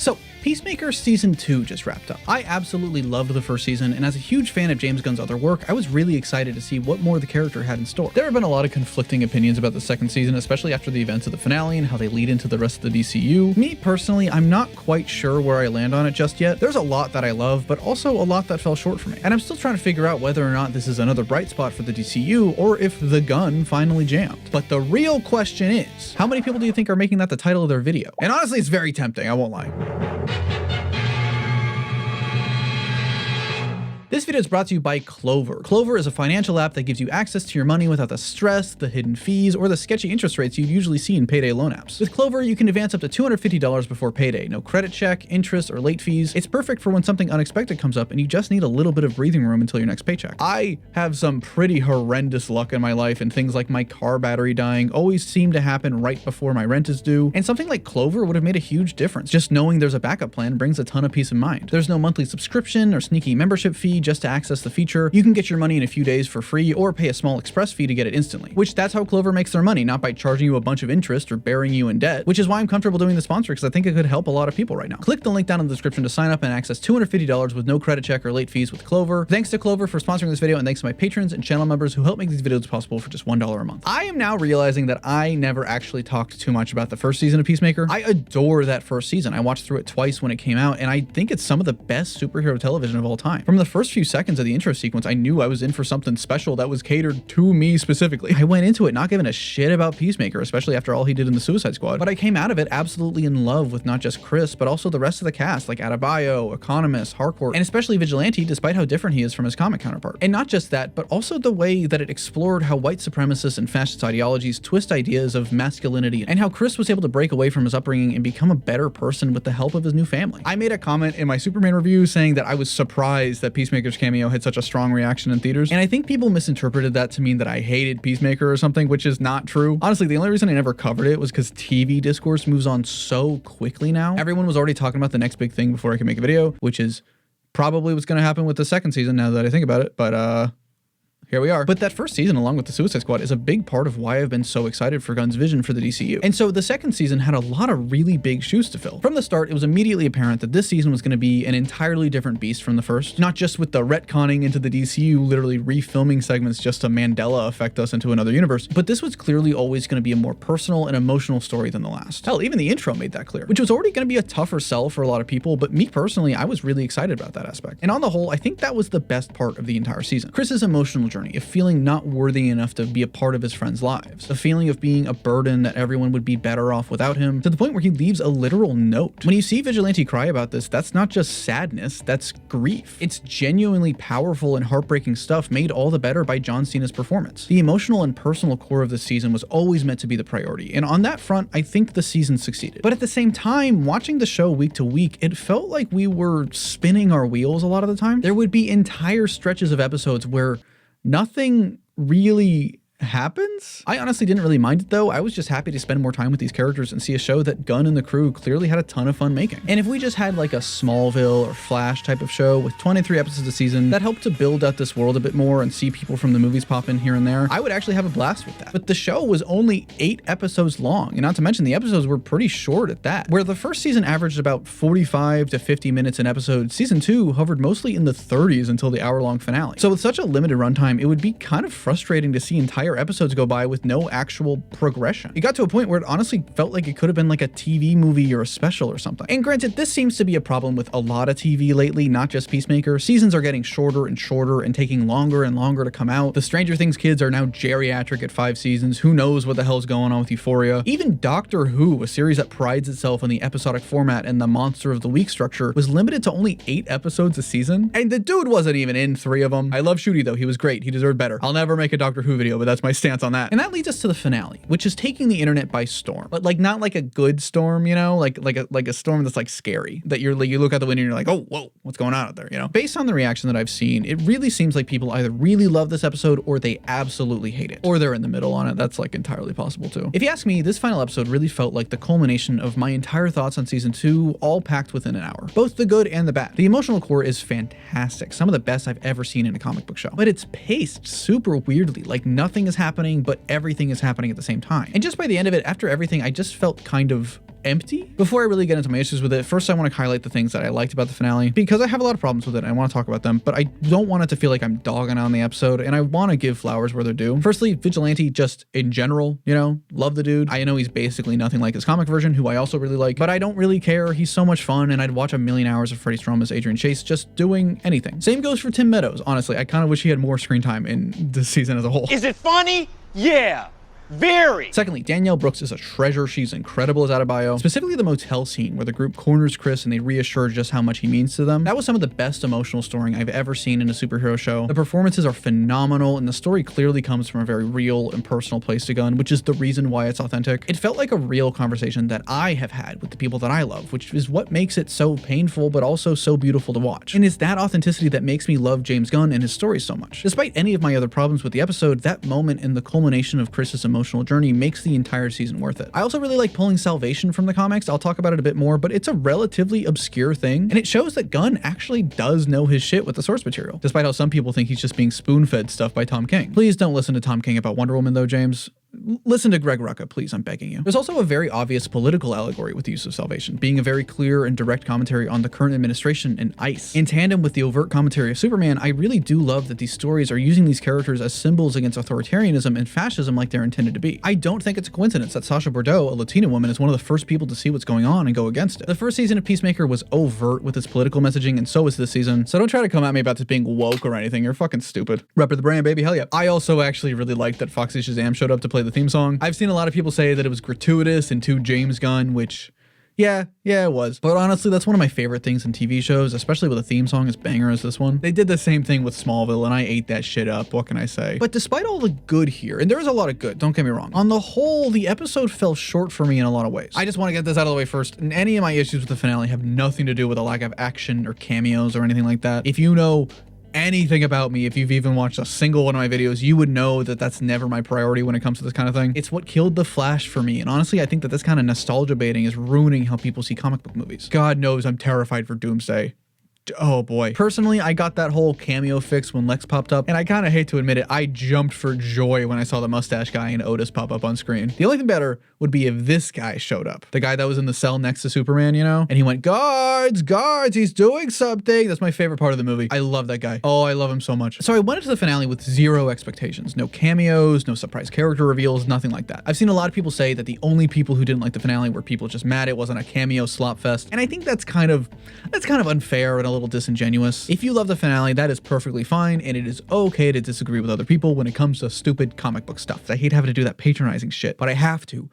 So, Peacemaker Season 2 just wrapped up. I absolutely loved the first season, and as a huge fan of James Gunn's other work, I was really excited to see what more the character had in store. There have been a lot of conflicting opinions about the second season, especially after the events of the finale and how they lead into the rest of the DCU. Me, personally, I'm not quite sure where I land on it just yet. There's a lot that I love, but also a lot that fell short for me. And I'm still trying to figure out whether or not this is another bright spot for the DCU, or if the gun finally jammed. But the real question is, how many people do you think are making that the title of their video? And honestly, it's very tempting, I won't lie. This video is brought to you by Klover. Klover is a financial app that gives you access to your money without the stress, the hidden fees, or the sketchy interest rates you'd usually see in payday loan apps. With Klover, you can advance up to $250 before payday. No credit check, interest, or late fees. It's perfect for when something unexpected comes up and you just need a little bit of breathing room until your next paycheck. I have some pretty horrendous luck in my life, and things like my car battery dying always seem to happen right before my rent is due. And something like Klover would have made a huge difference. Just knowing there's a backup plan brings a ton of peace of mind. There's no monthly subscription or sneaky membership fee just to access the feature. You can get your money in a few days for free or pay a small express fee to get it instantly, which that's how Klover makes their money, not by charging you a bunch of interest or burying you in debt, which is why I'm comfortable doing the sponsor, because I think it could help a lot of people right now. Click the link down in the description to sign up and access $250 with no credit check or late fees with Klover. Thanks to Klover for sponsoring this video, and thanks to my patrons and channel members who help make these videos possible for just $1 a month. I am now realizing that I never actually talked too much about the first season of Peacemaker. I adore that first season. I watched through it twice when it came out, and I think it's some of the best superhero television of all time. From the first few seconds of the intro sequence, I knew I was in for something special that was catered to me specifically. I went into it not giving a shit about Peacemaker, especially after all he did in the Suicide Squad, but I came out of it absolutely in love with not just Chris, but also the rest of the cast, like Adebayo, Economist, Harcourt, and especially Vigilante, despite how different he is from his comic counterpart. And not just that, but also the way that it explored how white supremacists and fascist ideologies twist ideas of masculinity, and how Chris was able to break away from his upbringing and become a better person with the help of his new family. I made a comment in my Superman review saying that I was surprised that Peacemaker's cameo had such a strong reaction in theaters, and I think people misinterpreted that to mean that I hated Peacemaker or something, which is not true. Honestly, the only reason I never covered it was because TV discourse moves on so quickly now. Everyone was already talking about the next big thing before I could make a video, which is probably what's going to happen with the second season now that I think about it, but here we are. But that first season, along with the Suicide Squad, is a big part of why I've been so excited for Gunn's vision for the DCU. And so the second season had a lot of really big shoes to fill. From the start, it was immediately apparent that this season was going to be an entirely different beast from the first, not just with the retconning into the DCU, literally refilming segments just to Mandela affect us into another universe, but this was clearly always going to be a more personal and emotional story than the last. Hell, even the intro made that clear, which was already going to be a tougher sell for a lot of people, but me personally, I was really excited about that aspect. And on the whole, I think that was the best part of the entire season. Chris's emotional journey of feeling not worthy enough to be a part of his friends' lives, the feeling of being a burden that everyone would be better off without him, to the point where he leaves a literal note. When you see Vigilante cry about this, that's not just sadness, that's grief. It's genuinely powerful and heartbreaking stuff, made all the better by John Cena's performance. The emotional and personal core of the season was always meant to be the priority, and on that front, I think the season succeeded. But at the same time, watching the show week to week, it felt like we were spinning our wheels a lot of the time. There would be entire stretches of episodes where nothing really happens. I honestly didn't really mind it though. I was just happy to spend more time with these characters and see a show that Gunn and the crew clearly had a ton of fun making. And if we just had like a Smallville or Flash type of show with 23 episodes a season that helped to build out this world a bit more and see people from the movies pop in here and there, I would actually have a blast with that. But the show was only 8 episodes long, and not to mention the episodes were pretty short at that. Where the first season averaged about 45 to 50 minutes an episode, season 2 hovered mostly in the 30s until the hour-long finale. So with such a limited runtime, it would be kind of frustrating to see entire episodes go by with no actual progression. It got to a point where it honestly felt like it could have been like a TV movie or a special or something. And granted, this seems to be a problem with a lot of TV lately, not just Peacemaker. Seasons are getting shorter and shorter and taking longer and longer to come out. The Stranger Things kids are now geriatric at 5 seasons. Who knows what the hell's going on with Euphoria? Even Doctor Who, a series that prides itself on the episodic format and the monster of the week structure, was limited to only 8 episodes a season. And the dude wasn't even in 3 of them. I love Shooty though. He was great. He deserved better. I'll never make a Doctor Who video, but that's my stance on that. And that leads us to the finale, which is taking the internet by storm, but like not like a good storm, you know, like a storm that's like scary, that you look out the window and you're like, oh, whoa, what's going on out there, you know? Based on the reaction that I've seen, it really seems like people either really love this episode or they absolutely hate it, or they're in the middle on it. That's like entirely possible too. If you ask me, this final episode really felt like the culmination of my entire thoughts on season 2, all packed within an hour, both the good and the bad. The emotional core is fantastic, some of the best I've ever seen in a comic book show, but it's paced super weirdly, like nothing is happening, but everything is happening at the same time. And just by the end of it, after everything, I just felt kind of empty. Before I really get into my issues with it, first I want to highlight the things that I liked about the finale, because I have a lot of problems with it and I want to talk about them, but I don't want it to feel like I'm dogging on the episode, and I want to give flowers where they're due. Firstly, Vigilante, just in general, you know, love the dude. I know he's basically nothing like his comic version, who I also really like, but I don't really care. He's so much fun, and I'd watch a million hours of Freddie Strom's Adrian Chase just doing anything. Same goes for Tim Meadows. Honestly, I kind of wish he had more screen time in this season as a whole. Is it funny? Yeah. Very. Secondly, Danielle Brooks is a treasure. She's incredible as Adebayo. Specifically the motel scene where the group corners Chris and they reassure just how much he means to them. That was some of the best emotional storying I've ever seen in a superhero show. The performances are phenomenal, and the story clearly comes from a very real and personal place to Gunn, which is the reason why it's authentic. It felt like a real conversation that I have had with the people that I love, which is what makes it so painful but also so beautiful to watch. And it's that authenticity that makes me love James Gunn and his stories so much. Despite any of my other problems with the episode, that moment in the culmination of Chris's emotional journey makes the entire season worth it. I also really like pulling Salvation from the comics. I'll talk about it a bit more, but it's a relatively obscure thing, and it shows that Gunn actually does know his shit with the source material, despite how some people think he's just being spoon-fed stuff by Tom King. Please don't listen to Tom King about Wonder Woman though, James. Listen to Greg Rucka, please, I'm begging you. There's also a very obvious political allegory with the use of Salvation, being a very clear and direct commentary on the current administration and ICE. In tandem with the overt commentary of Superman, I really do love that these stories are using these characters as symbols against authoritarianism and fascism like they're intended to be. I don't think it's a coincidence that Sasha Bordeaux, a Latina woman, is one of the first people to see what's going on and go against it. The first season of Peacemaker was overt with its political messaging, and so is this season, so don't try to come at me about this being woke or anything. You're fucking stupid. Rep of the brand, baby, hell yeah. I also actually really liked that Foxy Shazam showed up to play the theme song. I've seen a lot of people say that it was gratuitous and too James Gunn, which yeah, it was. But honestly, that's one of my favorite things in TV shows, especially with a theme song as banger as this one. They did the same thing with Smallville, and I ate that shit up, what can I say? But despite all the good here, and there is a lot of good, don't get me wrong, on the whole, the episode fell short for me in a lot of ways. I just want to get this out of the way first, and any of my issues with the finale have nothing to do with a lack of action or cameos or anything like that. If you know anything about me, if you've even watched a single one of my videos, you would know that that's never my priority when it comes to this kind of thing. It's what killed The Flash for me, and honestly, I think that this kind of nostalgia baiting is ruining how people see comic book movies. God knows I'm terrified for Doomsday. Oh boy. Personally, I got that whole cameo fix when Lex popped up, and I kind of hate to admit it, I jumped for joy when I saw the mustache guy and Otis pop up on screen. The only thing better would be if this guy showed up. The guy that was in the cell next to Superman, you know? And he went, guards, guards, he's doing something. That's my favorite part of the movie. I love that guy. Oh, I love him so much. So I went into the finale with zero expectations. No cameos, no surprise character reveals, nothing like that. I've seen a lot of people say that the only people who didn't like the finale were people just mad it wasn't a cameo slop fest. And I think that's kind of unfair and a little disingenuous. If you love the finale, that is perfectly fine, and it is okay to disagree with other people when it comes to stupid comic book stuff. I hate having to do that patronizing shit, but I have to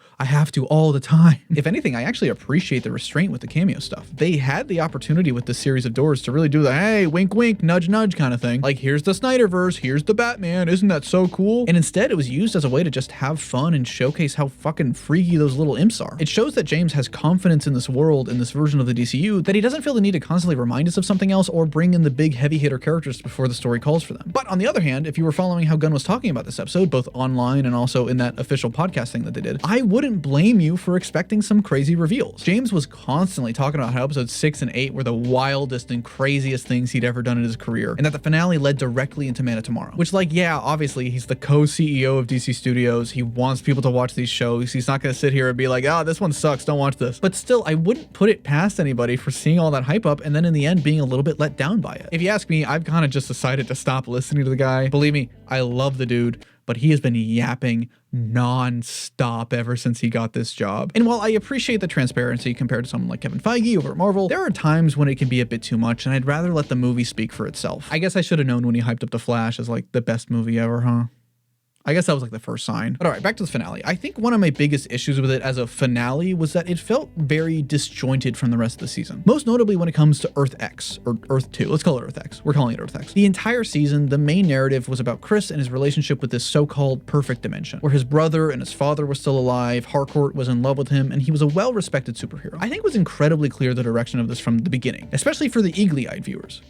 all the time. If anything, I actually appreciate the restraint with the cameo stuff. They had the opportunity with this series of doors to really do the, hey, wink, wink, nudge, nudge kind of thing. Like, here's the Snyderverse, here's the Batman, isn't that so cool? And instead, it was used as a way to just have fun and showcase how fucking freaky those little imps are. It shows that James has confidence in this world, in this version of the DCU, that he doesn't feel the need to constantly remind us of something else or bring in the big heavy hitter characters before the story calls for them. But on the other hand, if you were following how Gunn was talking about this episode, both online and also in that official podcast thing that they did, I wouldn't blame you for expecting some crazy reveals. James was constantly talking about how episodes 6 and 8 were the wildest and craziest things he'd ever done in his career, and that the finale led directly into Man of Tomorrow. Which, like, yeah, obviously he's the co-CEO of DC Studios. He wants people to watch these shows. He's not gonna sit here and be like, oh, this one sucks, don't watch this. But still, I wouldn't put it past anybody for seeing all that hype up and then in the end being a little bit let down by it. If you ask me, I've kind of just decided to stop listening to the guy. Believe me, I love the dude, but he has been yapping non-stop ever since he got this job. And while I appreciate the transparency compared to someone like Kevin Feige over at Marvel, there are times when it can be a bit too much, and I'd rather let the movie speak for itself. I guess I should have known when he hyped up The Flash as like the best movie ever, huh? I guess that was like the first sign. But all right, back to the finale. I think one of my biggest issues with it as a finale was that it felt very disjointed from the rest of the season. Most notably when it comes to Earth X, or Earth 2. Let's call it Earth X. We're calling it Earth X. The entire season, the main narrative was about Chris and his relationship with this so-called perfect dimension, where his brother and his father were still alive, Harcourt was in love with him, and he was a well-respected superhero. I think it was incredibly clear the direction of this from the beginning, especially for the eagle-eyed viewers.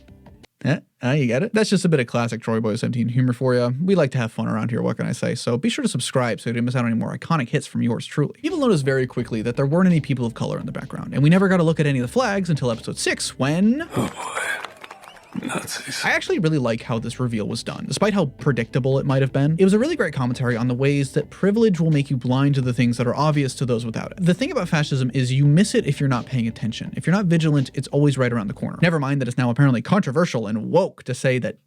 You get it? That's just a bit of classic Troy Boy 17 humor for you. We like to have fun around here, what can I say? So be sure to subscribe so you don't miss out on any more iconic hits from yours truly. People noticed very quickly that there weren't any people of color in the background, and we never got to look at any of the flags until episode 6 when... Oh boy. Nazis. I actually really like how this reveal was done, despite how predictable it might have been. It was a really great commentary on the ways that privilege will make you blind to the things that are obvious to those without it. The thing about fascism is you miss it if you're not paying attention. If you're not vigilant, it's always right around the corner. Never mind that it's now apparently controversial and woke to say that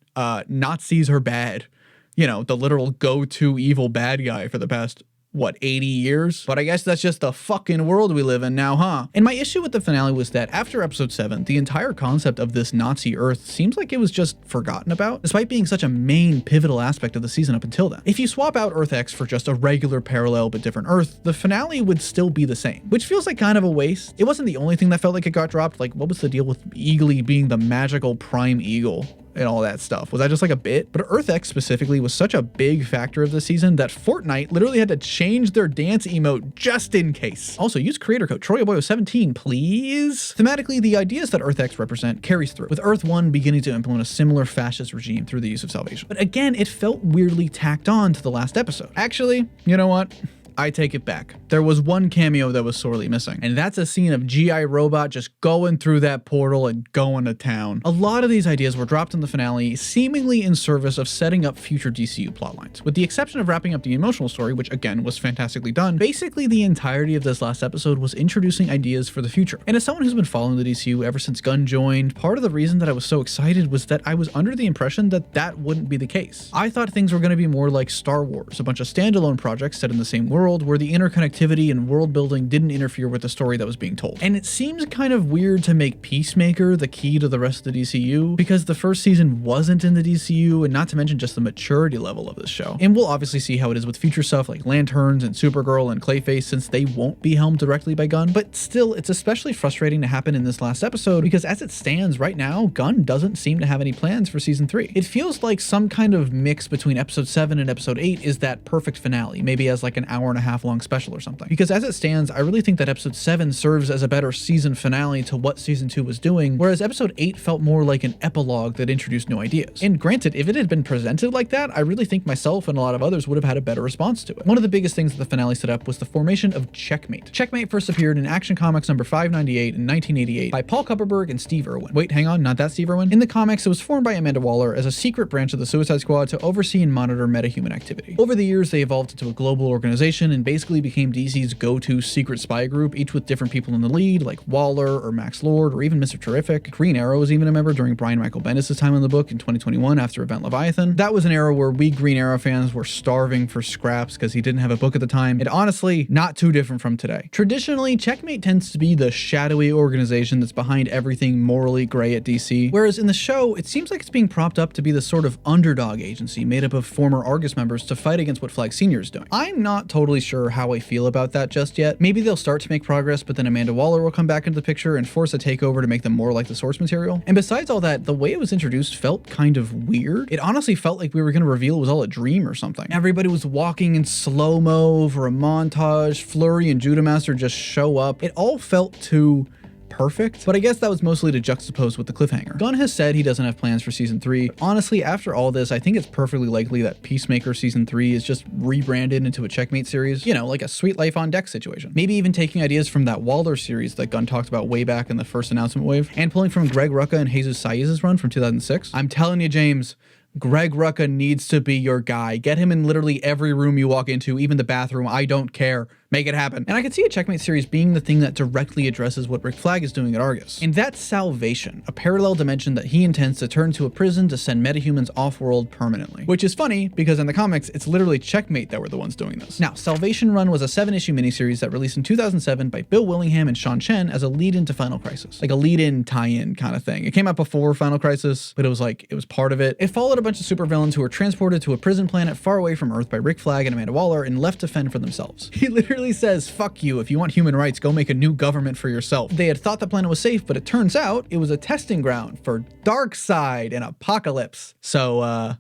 Nazis are bad. You know, the literal go-to evil bad guy for the past, what, 80 years? But I guess that's just the fucking world we live in now, huh? And my issue with the finale was that after episode 7, the entire concept of this Nazi Earth seems like it was just forgotten about, despite being such a main pivotal aspect of the season up until then. If you swap out Earth X for just a regular parallel but different Earth, the finale would still be the same, which feels like kind of a waste. It wasn't the only thing that felt like it got dropped. Like, what was the deal with Eagly being the magical prime eagle and all that stuff? Was that just like a bit? But Earth X specifically was such a big factor of the season that Fortnite literally had to change their dance emote just in case. Also, use creator code TroyaBoyo17, please. Thematically, the ideas that Earth X represent carries through, with Earth 1 beginning to implement a similar fascist regime through the use of salvation. But again, it felt weirdly tacked on to the last episode. Actually, you know what? I take it back. There was one cameo that was sorely missing, and that's a scene of G.I. Robot just going through that portal and going to town. A lot of these ideas were dropped in the finale, seemingly in service of setting up future DCU plotlines, with the exception of wrapping up the emotional story, which again was fantastically done. Basically, the entirety of this last episode was introducing ideas for the future. And as someone who's been following the DCU ever since Gunn joined, part of the reason that I was so excited was that I was under the impression that that wouldn't be the case. I thought things were going to be more like Star Wars, a bunch of standalone projects set in the same world, where the interconnectivity and world building didn't interfere with the story that was being told. And it seems kind of weird to make Peacemaker the key to the rest of the DCU, because the first season wasn't in the DCU, and not to mention just the maturity level of this show. And we'll obviously see how it is with future stuff like Lanterns and Supergirl and Clayface, since they won't be helmed directly by Gunn. But still, it's especially frustrating to happen in this last episode, because as it stands right now, Gunn doesn't seem to have any plans for season 3. It feels like some kind of mix between episode 7 and episode 8 is that perfect finale, maybe as like an hour-and-a-half long special or something. Because as it stands, I really think that episode 7 serves as a better season finale to what season 2 was doing, whereas episode 8 felt more like an epilogue that introduced new ideas. And granted, if it had been presented like that, I really think myself and a lot of others would have had a better response to it. One of the biggest things that the finale set up was the formation of Checkmate. Checkmate first appeared in Action Comics number 598 in 1988 by Paul Kupperberg and Steve Irwin. Wait, hang on, not that Steve Irwin? In the comics, it was formed by Amanda Waller as a secret branch of the Suicide Squad to oversee and monitor metahuman activity. Over the years, they evolved into a global organization and basically became DC's go-to secret spy group, each with different people in the lead, like Waller or Max Lord or even Mr. Terrific. Green Arrow was even a member during Brian Michael Bendis' time in the book in 2021 after Event Leviathan. That was an era where we Green Arrow fans were starving for scraps because he didn't have a book at the time, and honestly, not too different from today. Traditionally, Checkmate tends to be the shadowy organization that's behind everything morally gray at DC, whereas in the show, it seems like it's being propped up to be the sort of underdog agency made up of former Argus members to fight against what Flag Senior is doing. I'm not totally sure how I feel about that just yet. Maybe they'll start to make progress, but then Amanda Waller will come back into the picture and force a takeover to make them more like the source material. And besides all that, the way it was introduced felt kind of weird. It honestly felt like we were going to reveal it was all a dream or something. Everybody was walking in slow-mo over a montage, Flurry and Judah Master just show up. It all felt too perfect, but I guess that was mostly to juxtapose with the cliffhanger. Gunn has said he doesn't have plans for season 3. Honestly, after all this, I think it's perfectly likely that Peacemaker season 3 is just rebranded into a Checkmate series, you know, like a Sweet Life on Deck situation. Maybe even taking ideas from that Waller series that Gunn talked about way back in the first announcement wave, and pulling from Greg Rucka and Jesus Saez's run from 2006. I'm telling you, James, Greg Rucka needs to be your guy. Get him in literally every room you walk into, even the bathroom. I don't care. Make it happen. And I could see a Checkmate series being the thing that directly addresses what Rick Flag is doing at Argus. And that's Salvation, a parallel dimension that he intends to turn to a prison to send metahumans off-world permanently. Which is funny, because in the comics, it's literally Checkmate that were the ones doing this. Now, Salvation Run was a 7-issue miniseries that released in 2007 by Bill Willingham and Sean Chen as a lead-in to Final Crisis. Like a lead-in, tie-in kind of thing. It came out before Final Crisis, but it was part of it. It followed a bunch of supervillains who were transported to a prison planet far away from Earth by Rick Flag and Amanda Waller and left to fend for themselves. He literally says, fuck you, if you want human rights, go make a new government for yourself. They had thought the planet was safe, but it turns out it was a testing ground for Darkseid and Apocalypse. So,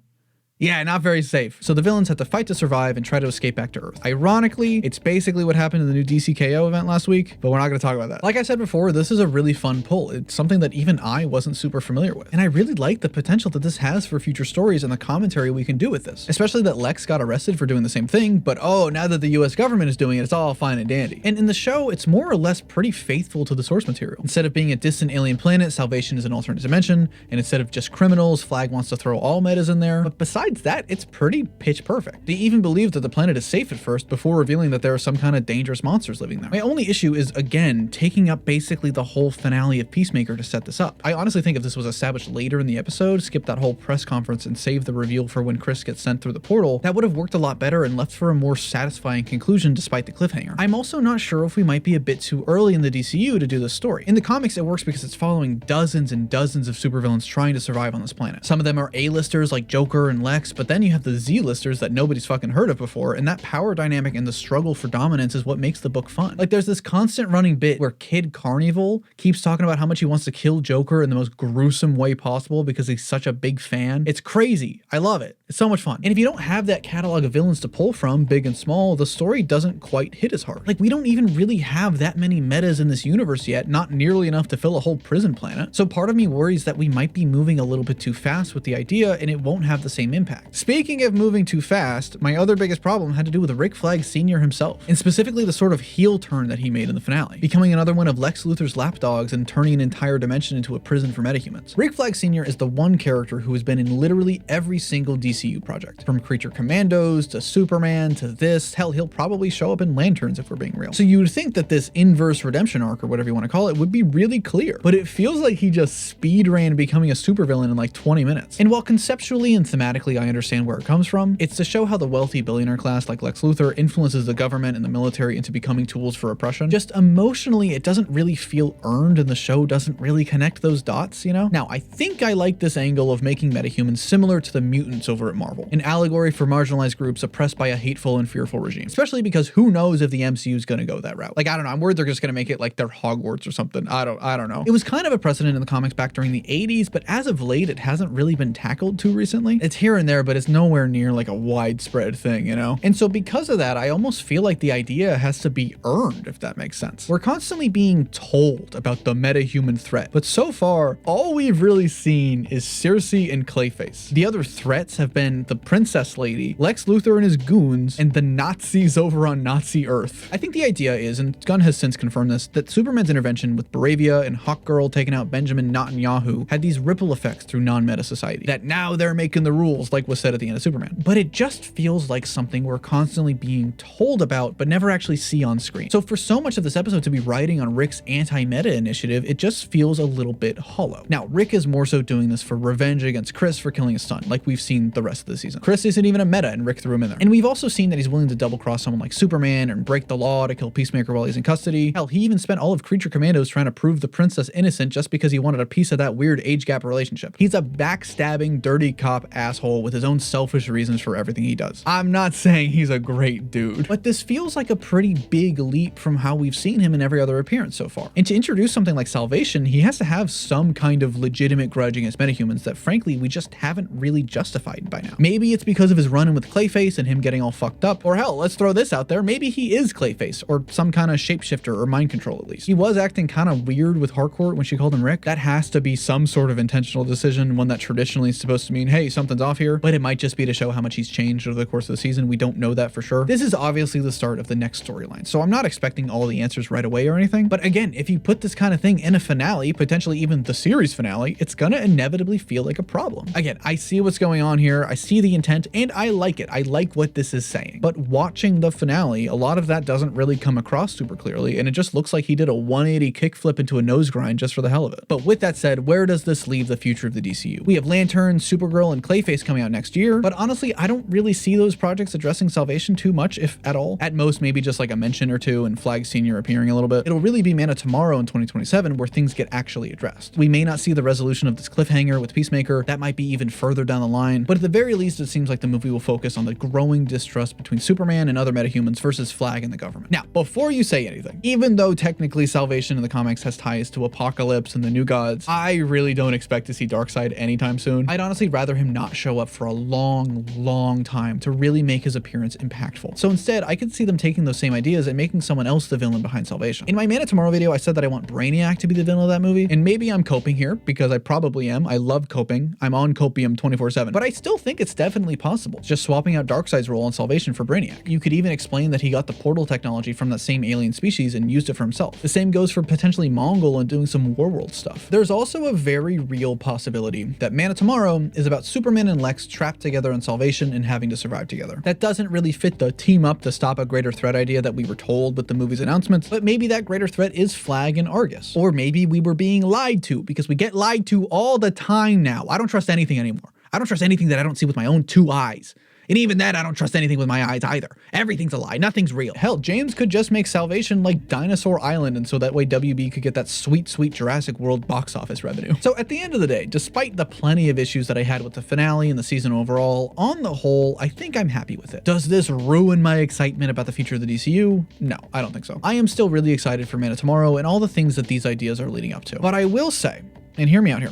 Yeah, not very safe. So the villains have to fight to survive and try to escape back to Earth. Ironically, it's basically what happened in the new DCKO event last week, but we're not going to talk about that. Like I said before, this is a really fun pull. It's something that even I wasn't super familiar with. And I really like the potential that this has for future stories and the commentary we can do with this. Especially that Lex got arrested for doing the same thing, but oh, now that the US government is doing it, it's all fine and dandy. And in the show, it's more or less pretty faithful to the source material. Instead of being a distant alien planet, Salvation is an alternate dimension, and instead of just criminals, Flag wants to throw all metas in there. But besides that, it's pretty pitch perfect. They even believe that the planet is safe at first before revealing that there are some kind of dangerous monsters living there. My only issue is, again, taking up basically the whole finale of Peacemaker to set this up. I honestly think if this was established later in the episode, skip that whole press conference and save the reveal for when Chris gets sent through the portal, that would have worked a lot better and left for a more satisfying conclusion despite the cliffhanger. I'm also not sure if we might be a bit too early in the DCU to do this story. In the comics, it works because it's following dozens and dozens of supervillains trying to survive on this planet. Some of them are A-listers like Joker and Lex, but then you have the Z-listers that nobody's fucking heard of before, and that power dynamic and the struggle for dominance is what makes the book fun. Like, there's this constant running bit where Kid Carnival keeps talking about how much he wants to kill Joker in the most gruesome way possible because he's such a big fan. It's crazy. I love it. It's so much fun. And if you don't have that catalog of villains to pull from, big and small, the story doesn't quite hit as hard. Like, we don't even really have that many metas in this universe yet, not nearly enough to fill a whole prison planet. So part of me worries that we might be moving a little bit too fast with the idea and it won't have the same impact. Speaking of moving too fast, my other biggest problem had to do with Rick Flag Sr. himself, and specifically the sort of heel turn that he made in the finale, becoming another one of Lex Luthor's lapdogs and turning an entire dimension into a prison for metahumans. Rick Flag Sr. is the one character who has been in literally every single DCU project, from Creature Commandos to Superman to this. Hell, he'll probably show up in Lanterns if we're being real. So you would think that this inverse redemption arc, or whatever you want to call it, would be really clear, but it feels like he just speed ran becoming a supervillain in like 20 minutes. And while conceptually and thematically I understand where it comes from, it's to show how the wealthy billionaire class like Lex Luthor influences the government and the military into becoming tools for oppression. Just emotionally, it doesn't really feel earned, and the show doesn't really connect those dots, you know? Now, I think I like this angle of making metahumans similar to the mutants over at Marvel, an allegory for marginalized groups oppressed by a hateful and fearful regime, especially because who knows if the MCU is going to go that route. Like, I don't know, I'm worried they're just going to make it like their Hogwarts or something. I don't know. It was kind of a precedent in the comics back during the 80s, but as of late, it hasn't really been tackled too recently. It's here and there, but it's nowhere near like a widespread thing, you know? And so because of that, I almost feel like the idea has to be earned, if that makes sense. We're constantly being told about the metahuman threat, but so far, all we've really seen is Circe and Clayface. The other threats have been the Princess Lady, Lex Luthor and his goons, and the Nazis over on Nazi Earth. I think the idea is, and Gunn has since confirmed this, that Superman's intervention with Bravia and Hawkgirl taking out Benjamin Netanyahu had these ripple effects through non-meta society, that now they're making the rules, like was said at the end of Superman. But it just feels like something we're constantly being told about, but never actually see on screen. So for so much of this episode to be riding on Rick's anti-meta initiative, it just feels a little bit hollow. Now, Rick is more so doing this for revenge against Chris for killing his son, like we've seen the rest of the season. Chris isn't even a meta, and Rick threw him in there. And we've also seen that he's willing to double-cross someone like Superman and break the law to kill Peacemaker while he's in custody. Hell, he even spent all of Creature Commandos trying to prove the princess innocent just because he wanted a piece of that weird age gap relationship. He's a backstabbing, dirty cop asshole with his own selfish reasons for everything he does. I'm not saying he's a great dude, but this feels like a pretty big leap from how we've seen him in every other appearance so far. And to introduce something like Salvation, he has to have some kind of legitimate grudge against metahumans that frankly we just haven't really justified by now. Maybe it's because of his run-in with Clayface and him getting all fucked up, or hell, let's throw this out there, maybe he is Clayface, or some kind of shapeshifter or mind control at least. He was acting kind of weird with Harcourt when she called him Rick. That has to be some sort of intentional decision, one that traditionally is supposed to mean, hey, something's off here, but it might just be to show how much he's changed over the course of the season. We don't know that for sure. This is obviously the start of the next storyline, so I'm not expecting all the answers right away or anything, but again, if you put this kind of thing in a finale, potentially even the series finale, it's gonna inevitably feel like a problem. Again, I see what's going on here, I see the intent, and I like it. I like what this is saying, but watching the finale, a lot of that doesn't really come across super clearly, and it just looks like he did a 180 kickflip into a nose grind just for the hell of it. But with that said, where does this leave the future of the DCU? We have Lantern, Supergirl, and Clayface coming out next year, but honestly, I don't really see those projects addressing Salvation too much, if at all. At most, maybe just like a mention or two and Flag Sr. appearing a little bit. It'll really be Man of Tomorrow in 2027 where things get actually addressed. We may not see the resolution of this cliffhanger with Peacemaker, that might be even further down the line, but at the very least, it seems like the movie will focus on the growing distrust between Superman and other metahumans versus Flag and the government. Now, before you say anything, even though technically Salvation in the comics has ties to Apocalypse and the New Gods, I really don't expect to see Darkseid anytime soon. I'd honestly rather him not show up up for a long time to really make his appearance impactful. So instead, I could see them taking those same ideas and making someone else the villain behind Salvation. In my Man of Tomorrow video, I said that I want Brainiac to be the villain of that movie, and maybe I'm coping here because I probably am. I love coping. I'm on copium 24/7, but I still think it's definitely possible. Just swapping out Darkseid's role on Salvation for Brainiac. You could even explain that he got the portal technology from that same alien species and used it for himself. The same goes for potentially Mongol and doing some Warworld stuff. There's also a very real possibility that Man of Tomorrow is about Superman and Lex trapped together on Salvation and having to survive together. That doesn't really fit the team up to stop a greater threat idea that we were told with the movie's announcements, but maybe that greater threat is Flag and Argus. Or maybe we were being lied to, because we get lied to all the time now. I don't trust anything anymore. I don't trust anything that I don't see with my own two eyes. And even then, I don't trust anything with my eyes either. Everything's a lie. Nothing's real. Hell, James could just make Salvation like Dinosaur Island, and so that way WB could get that sweet Jurassic World box office revenue. So at the end of the day, despite the plenty of issues that I had with the finale and the season overall, on the whole, I think I'm happy with it. Does this ruin my excitement about the future of the DCU? No, I don't think so. I am still really excited for Man of Tomorrow and all the things that these ideas are leading up to. But I will say, and hear me out here,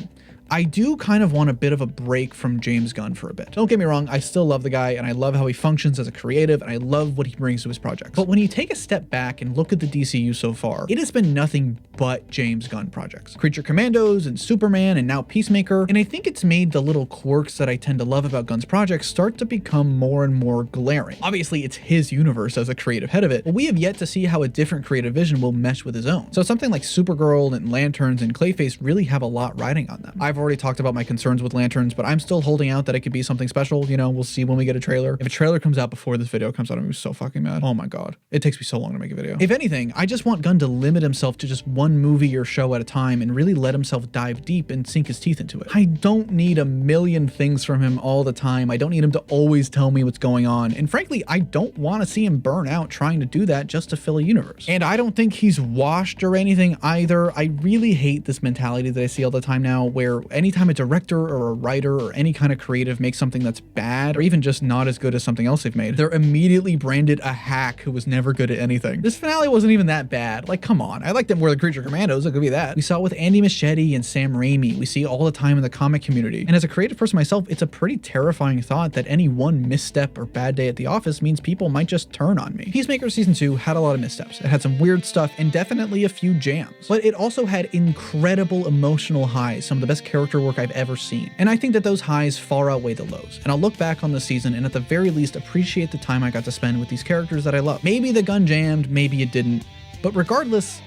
I do kind of want a bit of a break from James Gunn for a bit. Don't get me wrong, I still love the guy and I love how he functions as a creative and I love what he brings to his projects. But when you take a step back and look at the DCU so far, it has been nothing but James Gunn projects. Creature Commandos and Superman and now Peacemaker, and I think it's made the little quirks that I tend to love about Gunn's projects start to become more and more glaring. Obviously, it's his universe as a creative head of it, but we have yet to see how a different creative vision will mesh with his own. So something like Supergirl and Lanterns and Clayface really have a lot riding on them. I've already talked about my concerns with Lanterns, but I'm still holding out that it could be something special. You know, we'll see when we get a trailer. If a trailer comes out before this video comes out, I'm gonna be so fucking mad. Oh my God. It takes me so long to make a video. If anything, I just want Gunn to limit himself to just one movie or show at a time and really let himself dive deep and sink his teeth into it. I don't need a million things from him all the time. I don't need him to always tell me what's going on. And frankly, I don't want to see him burn out trying to do that just to fill a universe. And I don't think he's washed or anything either. I really hate this mentality that I see all the time now, where anytime a director or a writer or any kind of creative makes something that's bad or even just not as good as something else they've made, they're immediately branded a hack who was never good at anything. This finale wasn't even that bad. Like, come on. I liked it more than Creature Commandos. It could be that. We saw it with Andy Muschietti and Sam Raimi. We see it all the time in the comic community. And as a creative person myself, it's a pretty terrifying thought that any one misstep or bad day at the office means people might just turn on me. Peacemaker Season 2 had a lot of missteps. It had some weird stuff and definitely a few jams. But it also had incredible emotional highs, some of the best character work I've ever seen. And I think that those highs far outweigh the lows. And I'll look back on the season and at the very least appreciate the time I got to spend with these characters that I love. Maybe the gun jammed, maybe it didn't. But regardless,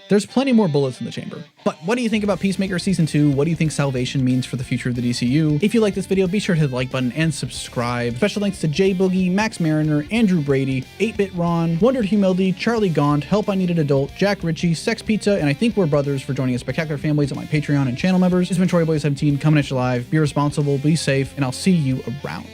there's plenty more bullets in the chamber. But what do you think about Peacemaker Season 2? What do you think Salvation means for the future of the DCU? If you like this video, be sure to hit the like button and subscribe. Special thanks to Jay Boogie, Max Mariner, Andrew Brady, 8-Bit Ron, Wondered Humility, Charlie Gaunt, Help I Need an Adult, Jack Ritchie, Sex Pizza, and I Think We're Brothers for joining us spectacular families on my Patreon and channel members. This has been Troy Boy 17 coming at you live. Be responsible, be safe, and I'll see you around.